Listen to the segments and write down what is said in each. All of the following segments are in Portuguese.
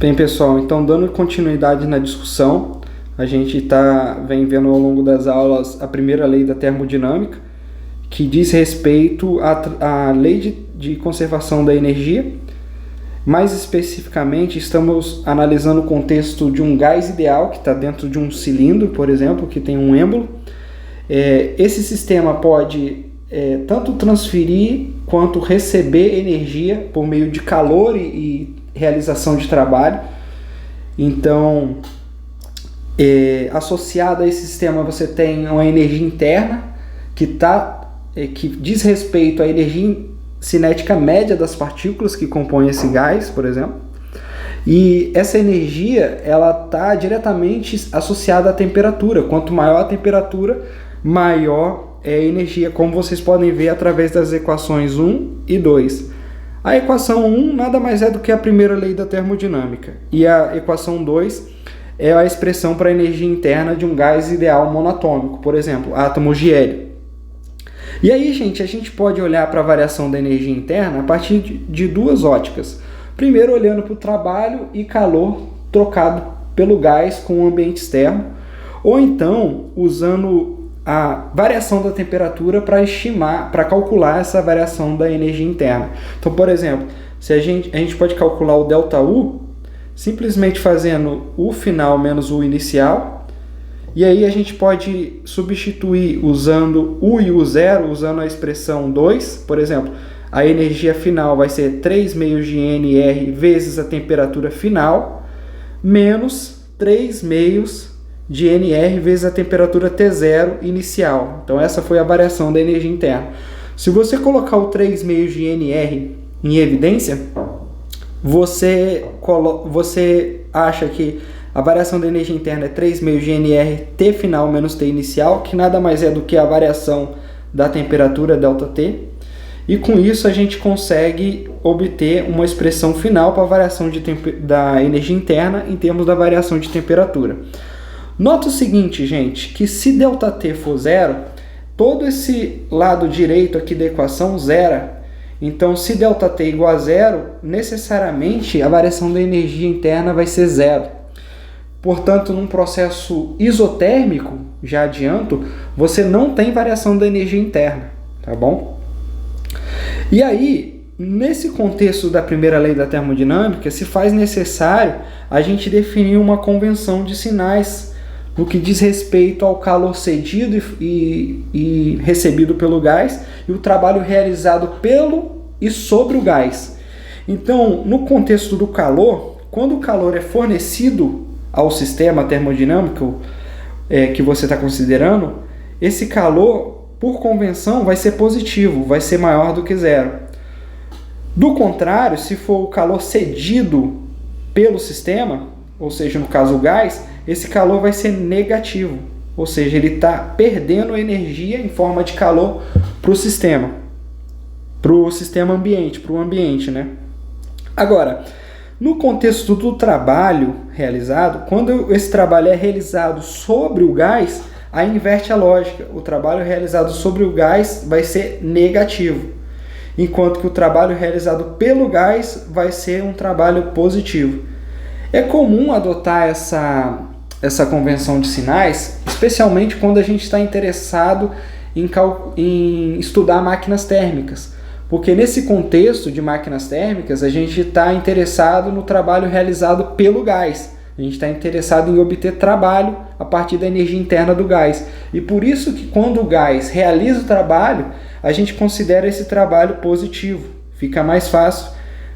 Bem, pessoal, então dando continuidade na discussão, a gente vem vendo ao longo das aulas a primeira lei da termodinâmica, que diz respeito à lei de conservação da energia. Mais especificamente, estamos analisando o contexto de um gás ideal que está dentro de um cilindro, por exemplo, que tem um êmbolo. Esse sistema pode tanto transferir quanto receber energia por meio de calor e realização de trabalho. Então, associado a esse sistema, você tem uma energia interna que diz respeito à energia cinética média das partículas que compõem esse gás, por exemplo. E essa energia ela está diretamente associada à temperatura. Quanto maior a temperatura, maior é a energia, como vocês podem ver através das equações 1 e 2. A equação 1 nada mais é do que a primeira lei da termodinâmica, e a equação 2 é a expressão para a energia interna de um gás ideal monatômico, por exemplo, átomos de hélio. E aí, gente, a gente pode olhar para a variação da energia interna a partir de duas óticas. Primeiro, olhando para o trabalho e calor trocado pelo gás com o ambiente externo, ou então usando a variação da temperatura para calcular essa variação da energia interna. Então, por exemplo, se a gente pode calcular o ΔU simplesmente fazendo U final menos U inicial, e aí a gente pode substituir usando U e U0, usando a expressão 2, por exemplo, a energia final vai ser 3 meios de NR vezes a temperatura final, menos 3 meios de NR vezes a temperatura T0 inicial. Então essa foi a variação da energia interna. Se você colocar o 3 meios de NR em evidência, você acha que a variação da energia interna é 3 meios de NR T final menos T inicial, que nada mais é do que a variação da temperatura ΔT. E com isso a gente consegue obter uma expressão final para a variação da energia interna em termos da variação de temperatura. Nota o seguinte, gente, que se ΔT for zero, todo esse lado direito aqui da equação zera. Então, se ΔT igual a zero, necessariamente a variação da energia interna vai ser zero. Portanto, num processo isotérmico, já adianto, você não tem variação da energia interna, tá bom? E aí, nesse contexto da primeira lei da termodinâmica, se faz necessário a gente definir uma convenção de sinais no que diz respeito ao calor cedido e recebido pelo gás e o trabalho realizado pelo e sobre o gás. Então, no contexto do calor, quando o calor é fornecido ao sistema termodinâmico que você está considerando, esse calor, por convenção, vai ser positivo, vai ser maior do que zero. Do contrário, se for o calor cedido pelo sistema, ou seja, no caso o gás, esse calor vai ser negativo, ou seja, ele está perdendo energia em forma de calor para o sistema ambiente, para o ambiente, né? Agora, no contexto do trabalho realizado, quando esse trabalho é realizado sobre o gás, aí inverte a lógica. O trabalho realizado sobre o gás vai ser negativo, enquanto que o trabalho realizado pelo gás vai ser um trabalho positivo. É comum adotar essa convenção de sinais, especialmente quando a gente está interessado em estudar máquinas térmicas, porque nesse contexto de máquinas térmicas a gente está interessado no trabalho realizado pelo gás, a gente está interessado em obter trabalho a partir da energia interna do gás, e por isso que quando o gás realiza o trabalho, a gente considera esse trabalho positivo, fica mais fácil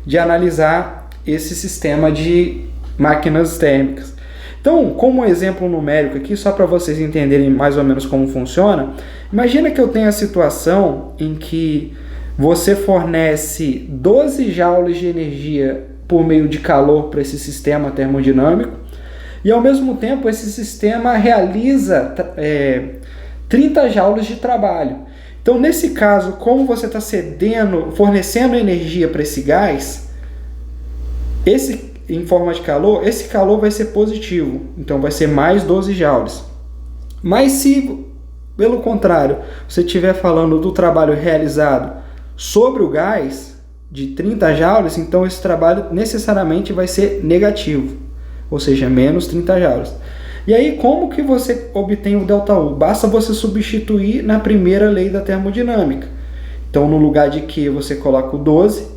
de analisar esse sistema de máquinas térmicas. Então, como exemplo numérico aqui, só para vocês entenderem mais ou menos como funciona, imagina que eu tenho a situação em que você fornece 12 joules de energia por meio de calor para esse sistema termodinâmico e, ao mesmo tempo, esse sistema realiza 30 joules de trabalho. Então, nesse caso, como você está fornecendo energia para esse gás, em forma de calor, esse calor vai ser positivo, então vai ser mais 12 joules. Mas se, pelo contrário, você estiver falando do trabalho realizado sobre o gás, de 30 joules, então esse trabalho necessariamente vai ser negativo, ou seja, menos 30 joules. E aí, como que você obtém o ΔU? Basta você substituir na primeira lei da termodinâmica. Então, no lugar de Q, você coloca o 12,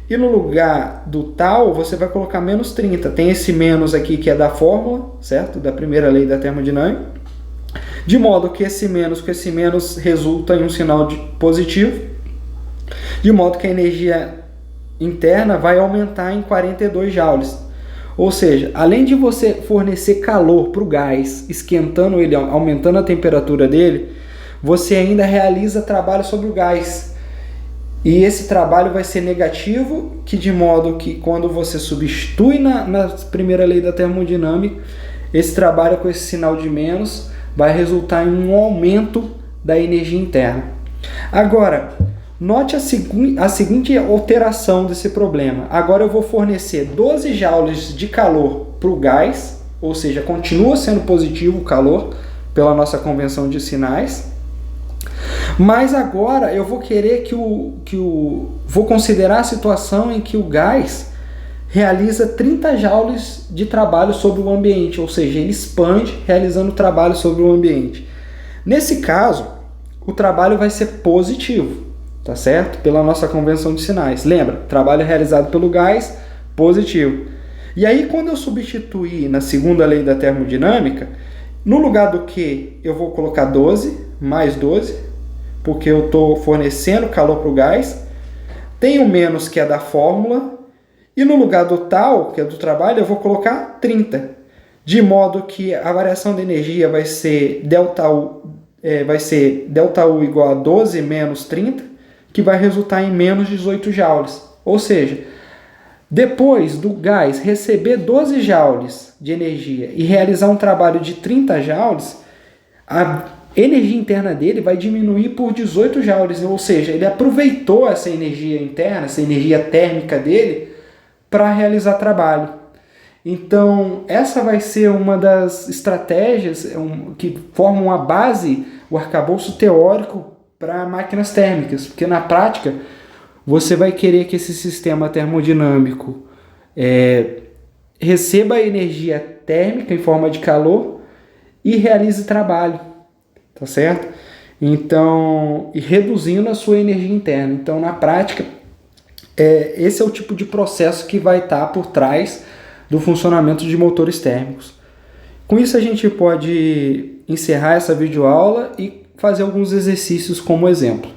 e no lugar do tal, você vai colocar menos 30. Tem esse menos aqui que é da fórmula, certo? Da primeira lei da termodinâmica. De modo que esse menos com esse menos resulta em um sinal positivo, de modo que a energia interna vai aumentar em 42 joules. Ou seja, além de você fornecer calor para o gás, esquentando ele, aumentando a temperatura dele, você ainda realiza trabalho sobre o gás. E esse trabalho vai ser negativo, que de modo que quando você substitui na primeira lei da termodinâmica, esse trabalho com esse sinal de menos vai resultar em um aumento da energia interna. Agora, note a seguinte alteração desse problema. Agora eu vou fornecer 12 joules de calor para o gás, ou seja, continua sendo positivo o calor pela nossa convenção de sinais. Mas agora eu vou querer vou considerar a situação em que o gás realiza 30 joules de trabalho sobre o ambiente, ou seja, ele expande realizando trabalho sobre o ambiente. Nesse caso, o trabalho vai ser positivo, tá certo? Pela nossa convenção de sinais. Lembra? Trabalho realizado pelo gás, positivo. E aí, quando eu substituir na segunda lei da termodinâmica, no lugar do Q, eu vou colocar 12, mais 12, porque eu estou fornecendo calor para o gás. Tem o menos, que é da fórmula, e no lugar do tal, que é do trabalho, eu vou colocar 30. De modo que a variação de energia vai ser ΔU, ΔU igual a 12 menos 30, que vai resultar em menos 18 joules. Ou seja, depois do gás receber 12 joules de energia e realizar um trabalho de 30 joules, a energia interna dele vai diminuir por 18 joules, ou seja, ele aproveitou essa energia interna, essa energia térmica dele, para realizar trabalho. Então, essa vai ser uma das estratégias que formam a base, o arcabouço teórico para máquinas térmicas, porque na prática você vai querer que esse sistema termodinâmico receba energia térmica em forma de calor e realize trabalho, tá certo? Então, e reduzindo a sua energia interna. Então, na prática, esse é o tipo de processo que vai estar por trás do funcionamento de motores térmicos. Com isso, a gente pode encerrar essa videoaula e fazer alguns exercícios como exemplo.